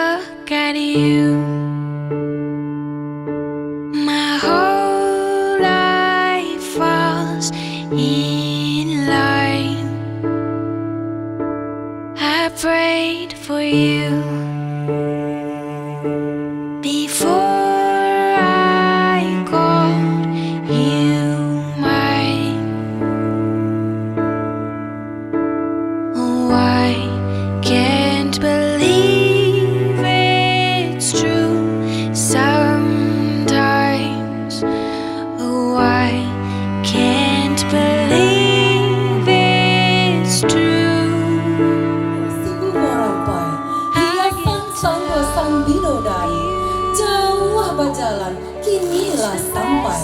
look at you, my whole life falls in line. I prayed for you before I called you mine. Oh, I can't believe it's true sometimes. Oh, I can't believe it's true. Sungguh merapai hiasan sangga sang bidodari, jauh berjalan kinilah sampai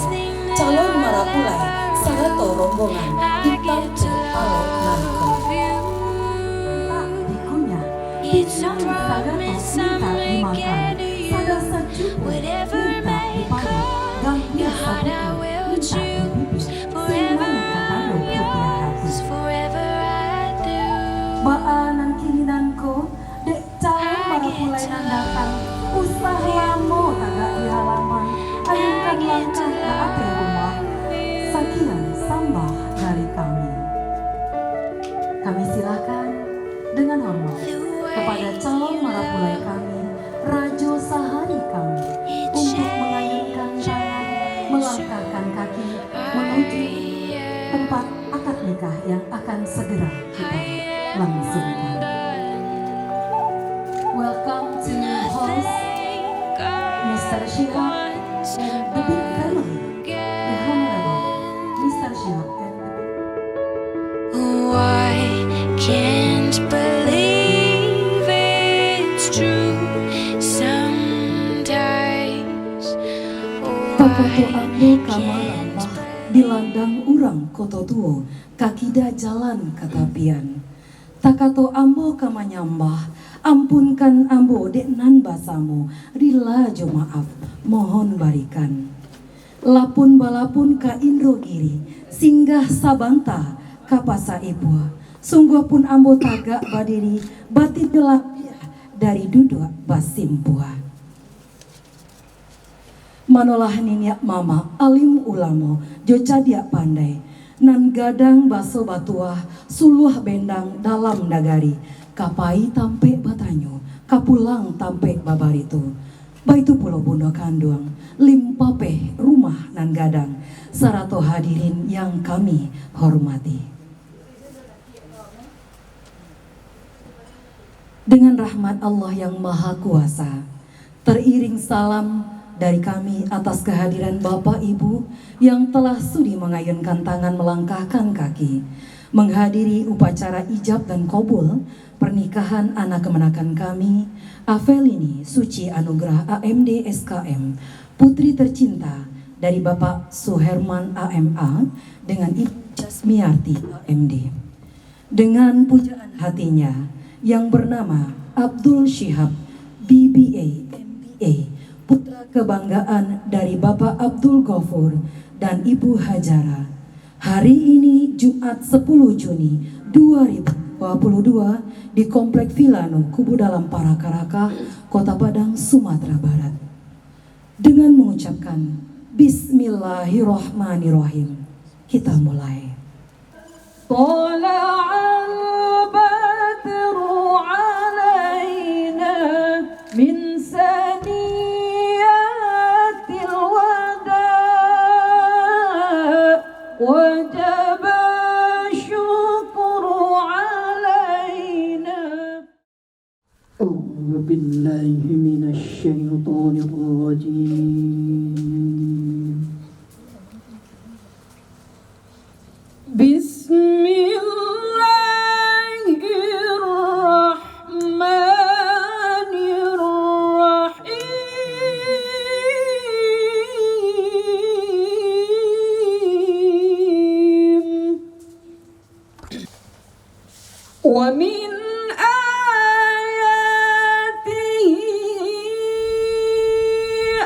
calon marapulai sarato rombongan hitam ke alok nanko. Tak dikunyah bilang sagato minta dimakan, sada sejupu minta dipadu, dan biasa buku minta dibibir, semuanya terharu rupiah hati. Baanan kininanku dek calon marapulai nan datang, usah lamo tagak di halaman, ayunkan langkah ke ate rumah. Sekian sambah dari kami. Kami silakan dengan hormat kepada calon marapulai kami, Rajo Sahari kami, untuk mengayunkan tangan, melangkahkan kaki menuju tempat akad nikah yang akan segera kita langsungkan. Welcome to host Mr. Shihab and the big family, the Honorable Mr. Shihab and the Oh, I can't believe it's true sometimes. Oh, Takato I ambo kamarambah di landang urang koto tuo kakida jalan katapian. Takato ambo kamanyambah ampunkan ambo dek nan basamu rila jo maaf mohon barikan. Lapun balapun ka Indrogiri singgah sabanta kapasa ibua sungguh pun ambo tagak badiri batin belapiah dari duduk basimpua. Manolah niniak mama alim ulamo jo cadia pandai nan gadang baso batuah suluh bendang dalam nagari kapai tampe batanyo kapulang tampe babaritu baitu pulau bundo kanduang limpape rumah nan gadang sarato hadirin yang kami hormati. Dengan rahmat Allah yang maha kuasa, teriring salam dari kami atas kehadiran Bapak Ibu yang telah sudi mengayunkan tangan melangkahkan kaki menghadiri upacara ijab dan qabul pernikahan anak kemenakan kami Avelini Suci Anugrah AMD SKM, putri tercinta dari Bapak Suherman AMA dengan Ibu Jasmiarti AMD. Dengan pujaan hatinya yang bernama Abdul Shihab BBA MBA, putra kebanggaan dari Bapak Abdul Ghafur dan Ibu Hajara. Hari ini Jumat 10 Juni 2022 di Komplek Vilano Kubu Dalam Parakaraka, Kota Padang, Sumatera Barat. Dengan mengucapkan Bismillahirrahmanirrahim, kita mulai. من ثنيات الوداع وجب الشكر علينا. أعوذ بالله من الشيطان الرجيم. بسم الله الرحمن الرحيم. ومن آياته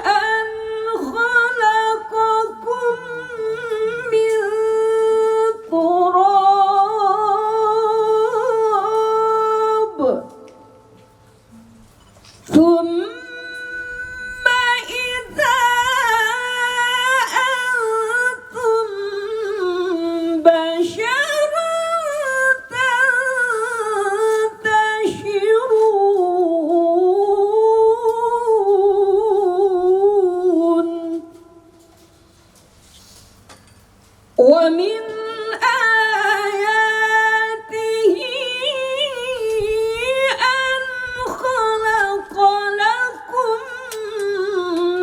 أن ثم إذا أنتم بشر تنتشرون ومن آياته أن خلق لكم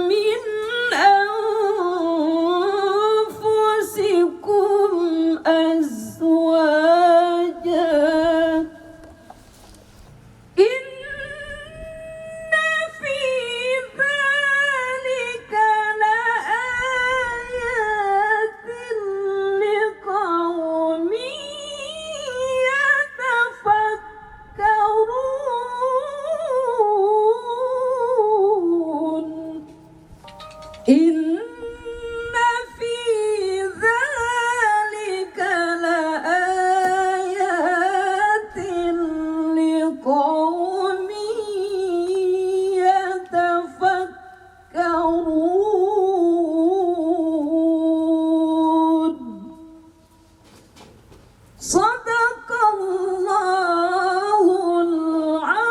من أنفسكم أزواجا إن في ذلك لآيات لقوم يتفكرون إن في ذلك لآيات لقوم يتفكرون صدق الله العظيم.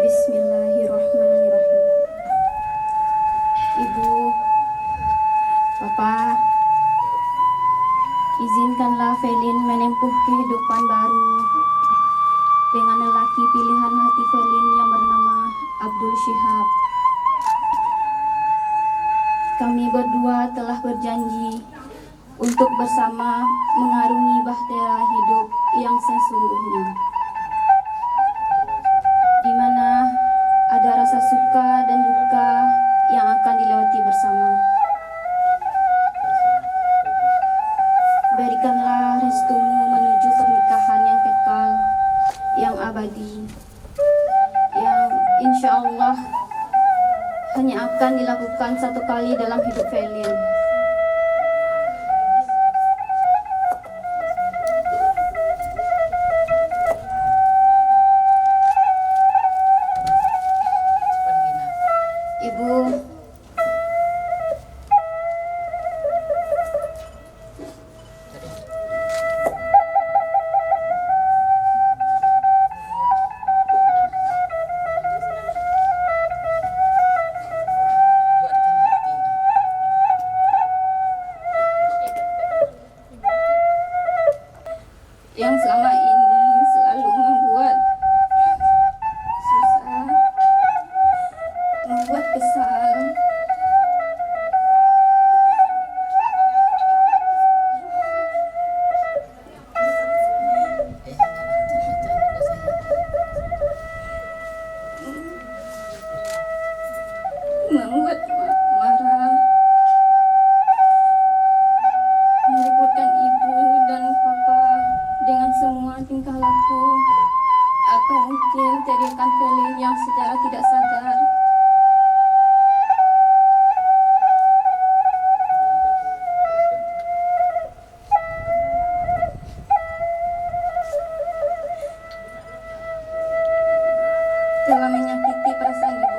Bismillahirrahmanirrahim. Ibu, Bapak, izinkanlah Felin menempuh kehidupan baru dengan lelaki pilihan hati Felin yang bernama Abdul Syihab. Kami berdua telah berjanji untuk bersama mengarungi bahtera hidup yang sesungguhnya, di mana ada rasa suka dan duka yang akan dilewati bersama. Berikanlah restumu menuju pernikahan yang kekal, yang abadi, yang insya Allah hanya akan dilakukan satu kali dalam hidup Felin. Ibu, yang selama ini selalu membuat susah, membuat kesal. Membuat marah, merepotkan ibu dan papa dengan semua tingkah laku atau mungkin teriakan Felin yang secara tidak sadar. Telah menyakiti perasaan ibu.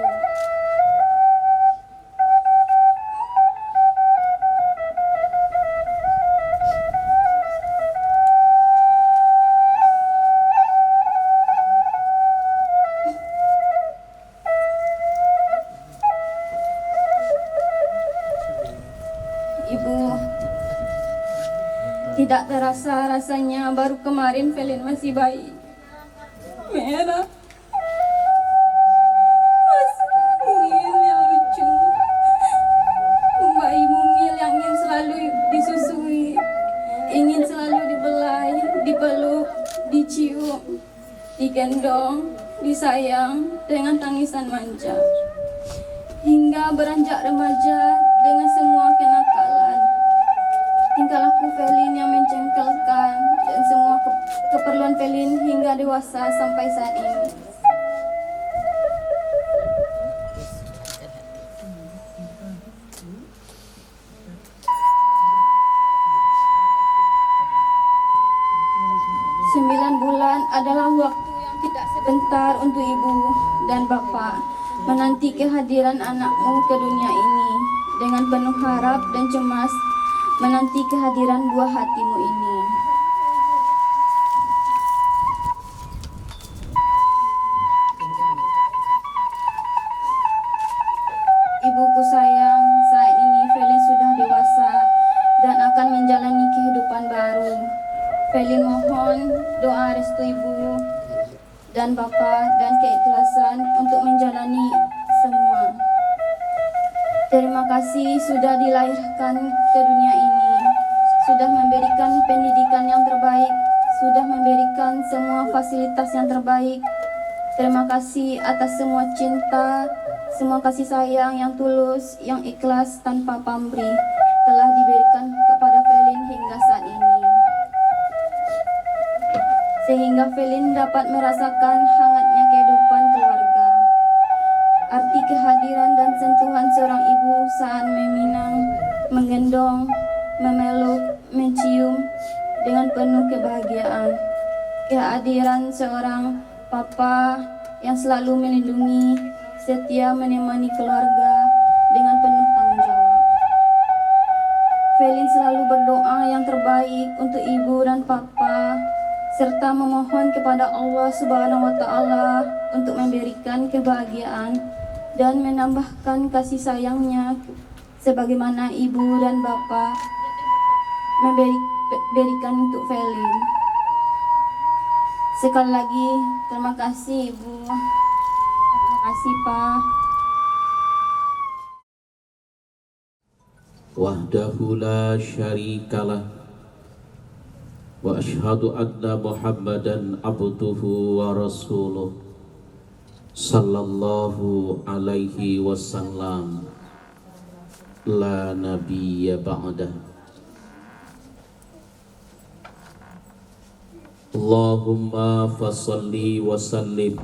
Ibu, tidak terasa rasanya baru kemarin Felin masih bayi. Merah. Masih mungil yang lucu. Bayi mungil yang ingin selalu disusui. dicium, digendong, disayang dengan tangisan manja. Hingga beranjak remaja dengan semua kenakalan. Tingkah laku Felin yang mencengkelkan dan semua keperluan Felin hingga dewasa sampai saat ini. Adalah waktu yang tidak sebentar untuk ibu dan bapak menanti kehadiran anakmu ke dunia ini dengan penuh harap dan cemas menanti kehadiran buah hatimu ini. Ibuku sayang, saat ini Felin sudah dewasa dan akan menjalani kehidupan baru. Felin mohon doa restu ibu dan bapak dan keikhlasan untuk menjalani semua. Terima kasih sudah dilahirkan ke dunia ini, sudah memberikan pendidikan yang terbaik, sudah memberikan semua fasilitas yang terbaik. Terima kasih atas semua cinta, semua kasih sayang yang tulus, yang ikhlas tanpa pamrih telah diberikan kepada Felin hingga saat ini. Sehingga Felin dapat merasakan hangatnya kehidupan keluarga. Arti kehadiran dan sentuhan seorang ibu saat meminang, menggendong, memeluk, mencium dengan penuh kebahagiaan. Kehadiran seorang papa yang selalu melindungi, setia menemani keluarga dengan penuh tanggung jawab. Felin selalu berdoa yang terbaik untuk ibu dan papa, serta memohon kepada Allah Subhanahu wa Ta'ala untuk memberikan kebahagiaan dan menambahkan kasih sayangnya sebagaimana ibu dan bapak memberikan untuk Felin. Sekali lagi terima kasih ibu, terima kasih pak. Wahdahu la syarikalah wa ashhadu anna Muhammadan abduhu wa rasuluh sallallahu alaihi wasallam la nabiyya ba'dah. Allahumma fasalli wa sallim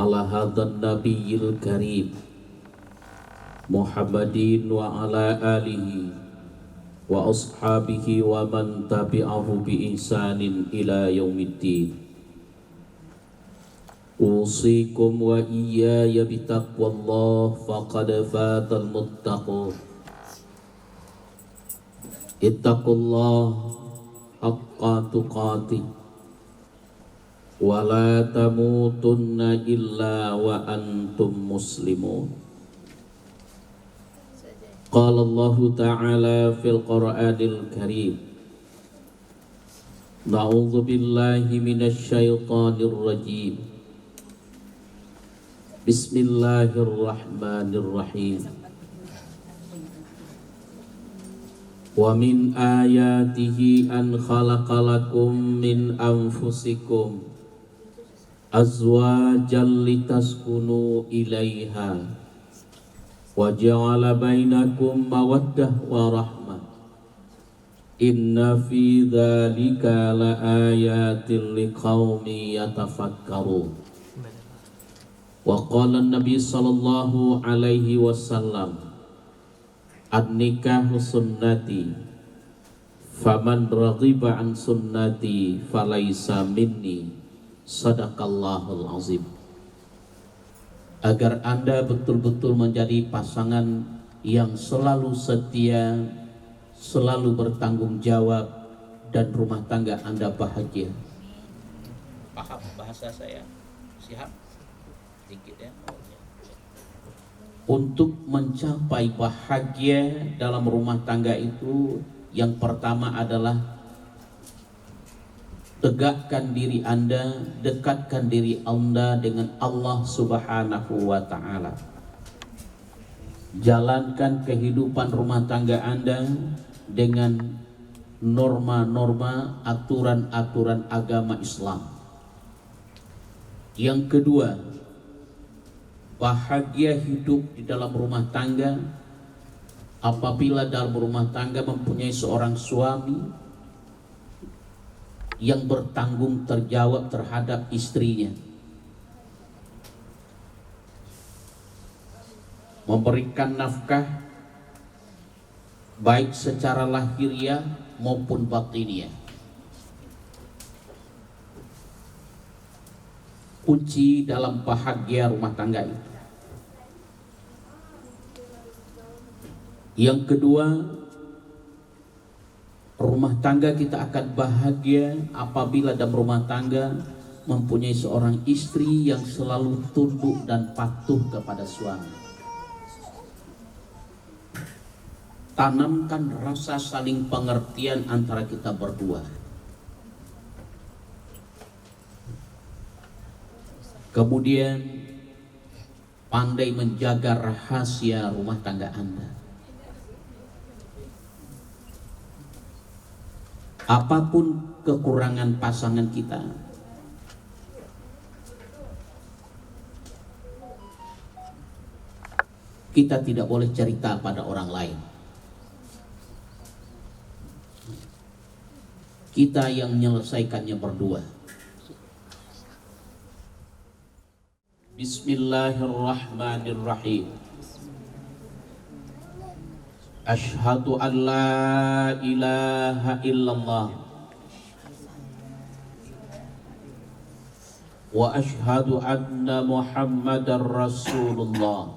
ala hadzal nabiyil karim Muhammadin wa ala alihi wa ashabihi wa man tabi'ahu bi ihsanin ila yaumiddin. Usikum wa iyaya bitaqwallah faqad fatal muttaqun. Ittaqullah haqqa tuqatih wa la tamutunna illa wa antum muslimun. Qala Allah Ta'ala fil Qur'anil Karim, Na'udzu billahi minasy syaithanir rajim. Bismillahirrahmanirrahim. Wa min ayatihi an khalaqalakum min anfusikum azwajan litaskunu ilaiha wa ja'ala bainakum mawaddah wa rahmah. Inna fi dzalika laayatin liqaumin yatafakkarun. Wa qala an-nabi sallallahu alaihi wasallam, an-nikahu sunnati faman raghiba an sunnati falaisa minni. Sadaqallahul azim. Agar Anda betul-betul menjadi pasangan yang selalu setia, selalu bertanggung jawab, dan rumah tangga Anda bahagia. Paham bahasa saya? Siap? Dikit ya. Untuk mencapai bahagia dalam rumah tangga itu, yang pertama adalah tegakkan diri Anda, dekatkan diri Anda dengan Allah Subhanahu wa Ta'ala. Jalankan kehidupan rumah tangga Anda dengan norma-norma, aturan-aturan agama Islam. Yang kedua, bahagia hidup di dalam rumah tangga apabila dalam rumah tangga mempunyai seorang suami yang bertanggung jawab terhadap istrinya, memberikan nafkah baik secara lahiriah maupun batiniah. Kunci dalam bahagia rumah tangga itu. Yang kedua, rumah tangga kita akan bahagia apabila dalam rumah tangga mempunyai seorang istri yang selalu tunduk dan patuh kepada suami. Tanamkan rasa saling pengertian antara kita berdua. Kemudian pandai menjaga rahasia rumah tangga Anda. Apapun kekurangan pasangan kita, kita tidak boleh cerita pada orang lain. Kita yang menyelesaikannya berdua. Bismillahirrahmanirrahim. Asyhadu an la ilaha illallah wa asyhadu anna Muhammadar Rasulullah.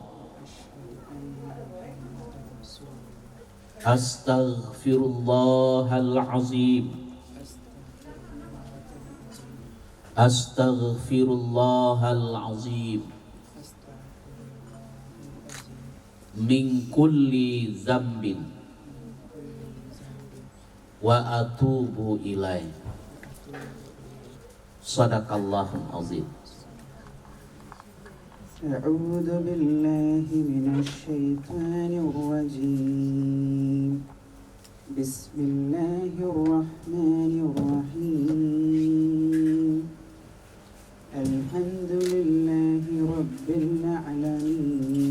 Astaghfirullahal azim. Astaghfirullahal azim min kulli dzambin wa atubu ilaih. Shadaqallahul azim. A'udzu billahi minasy syaithanir rajim. Bismillahirrahmanirrahim. Alhamdulillahi rabbil alamin.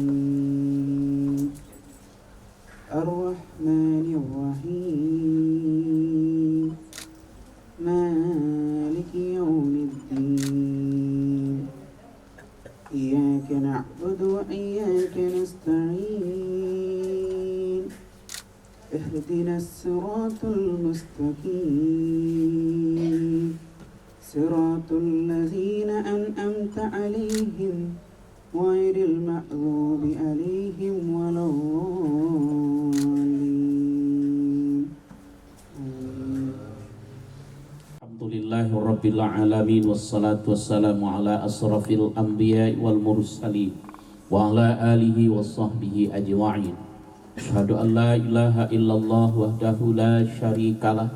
Ar-Rahmanir Rahim. Maliki yaumiddin. Iyyaka na'budu wa iyyaka nasta'in. Ihdinas siratal mustaqim. Siratal ladzina an'amta 'alaihim ghairil maghdubi 'alaihim waladdallin. Alhamdulillahirabbil alamin wassalatu wassalamu ala asrafil anbiya'i wal mursalin wa ala alihi washabbihi ajma'in. Asyhadu an la ilaha illallah wahdahu la syarikalah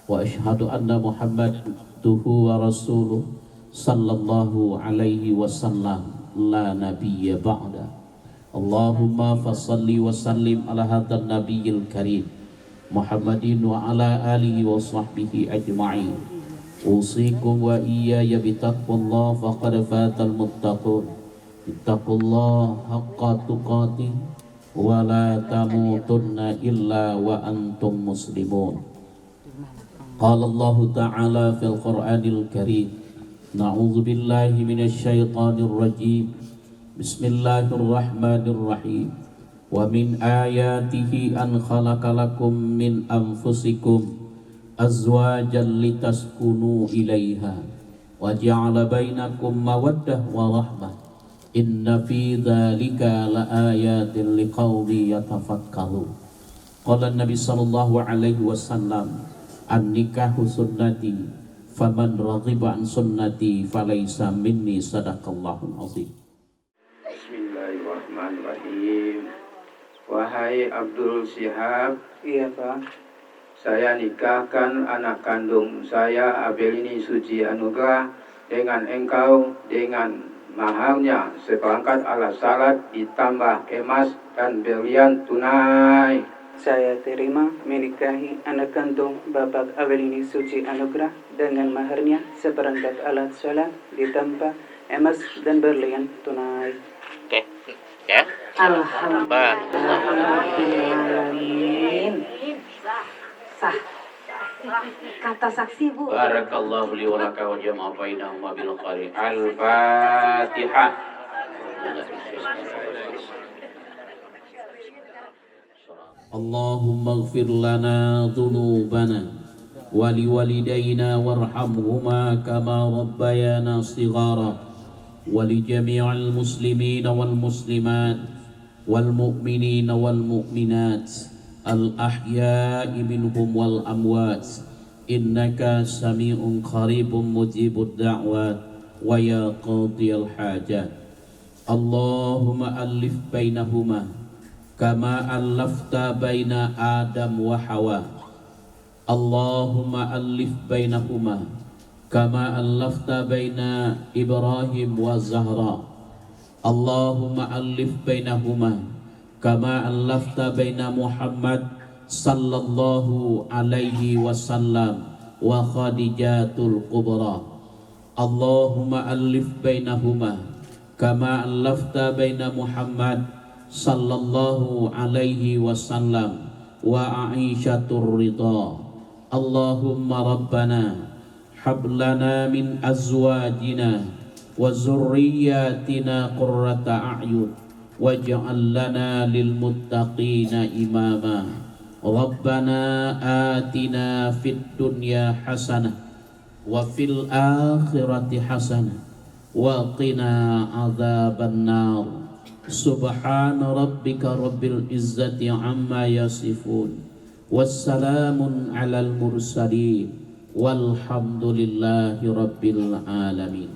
wa asyhadu anna Muhammadan abduhu wa rasuluh sallallahu alaihi wasallam la nabiyya ba'da. Allahumma fasalli wa sallim ala hadzal nabiyil karim Muhammadin wa ala alihi wa sahbihi ajma'in. Usikum wa iyaya bitaqwallah faqad fatal muttaqun. Ittaqullah haqqa tuqatih wa la tamutunna illa wa antum muslimun. Qala Allah Ta'ala fil Qur'anil Karim. Na'udzu billahi minasy syaithanir rajim. Bismillahirrahmanirrahim. Wa min ayatihi an khalaqalakum min anfusikum azwajan litaskunu ilaiha wa ja'ala bainakum mawaddah wa rahmah. Inna fi dzalika laayatin liqaumin yatafakkarun. Qala Nabi sallallahu alaihi wasallam, an-nikahu sunnati faman raghiba an sunnati falaysa minni. Sadaqallahul azim. Bismillahirrahmanirrahim. Wahai Abdul Syihab, Iya, Pak. saya nikahkan anak kandung saya Abelini Suci Anugrah dengan engkau dengan maharnya seperangkat alat salat ditambah emas dan berlian tunai. Saya terima menikahi anak kandung Bapak Avelini Suci Anugrah dengan maharnya seperangkat alat sholat ditambah emas dan berlian tunai. Oke. Ya. Alhamdulillahirrahmanirrahim. Sah. Kata saksi, Bu. Barakallahu li wa laka wa jama'a bainahuma bil qari. Al-Fatihah. Allahumma ighfir lana dhunubana wa liwalidayna warhamhuma kama rabbayana shighara wa li jami'il muslimina wal muslimat wal mu'minina wal mu'minat al ahya'i minhum wal amwat innaka sami'un qaribun mujibud da'wat wa ya qadiyal hajat. Allahumma alif bainahuma kama allafta baina Adam wa Hawa. Allahumma alif bainahuma kama allafta baina Ibrahim wa Zahra. Allahumma alif bainahuma kama allafta baina Muhammad sallallahu alaihi wasallam wa Khadijatul Kubra. Allahumma alif bainahuma kama allafta baina Muhammad sallallahu alaihi wasallam wa Aisyatur Ridha. Allahumma rabbana hablana min azwajina wa zurriyyatina qurrata a'yun waj'al lana lil muttaqina imama. Rabbana atina fid dunya hasanah wa fil akhirati hasanah wa qina adzaban nar. Subhana rabbika rabbil izzati amma yasifun wassalamun alal mursalin walhamdulillahi rabbil alamin.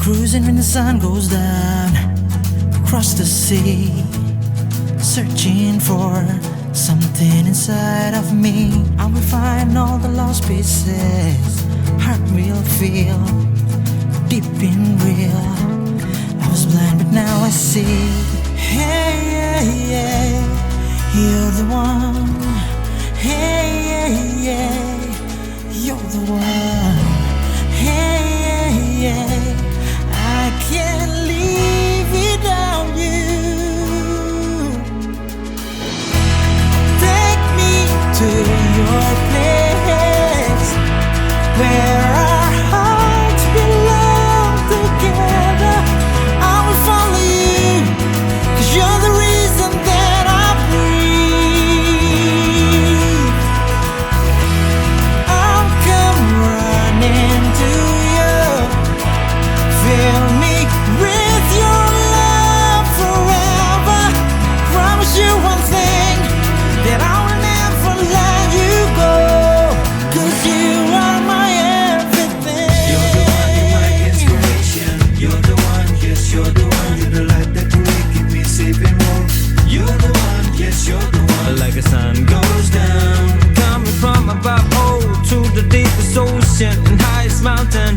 Cruising when the sun goes down across the sea, searching for something inside of me. I will find all the lost pieces, heart will feel deep and real. I was blind but now I see. Hey, yeah, yeah, you're the one. Hey, yeah, yeah, you're the one. Hey, yeah, yeah, I can't live without you. To your place where our hearts belong together. I will follow you, 'cause you're the reason that I breathe. I'll come running to you, fill me with your love forever. Promise you one thing, that I will never let you go, 'cause you are my everything. You're the one, you're my inspiration. You're the one, yes, you're the one. You're the light that will keep me safe and warm. You're the one, yes, you're the one. Like a sun goes down, Coming from above, oh, to the deepest ocean and highest mountain,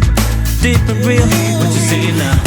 deep and real. What you see now?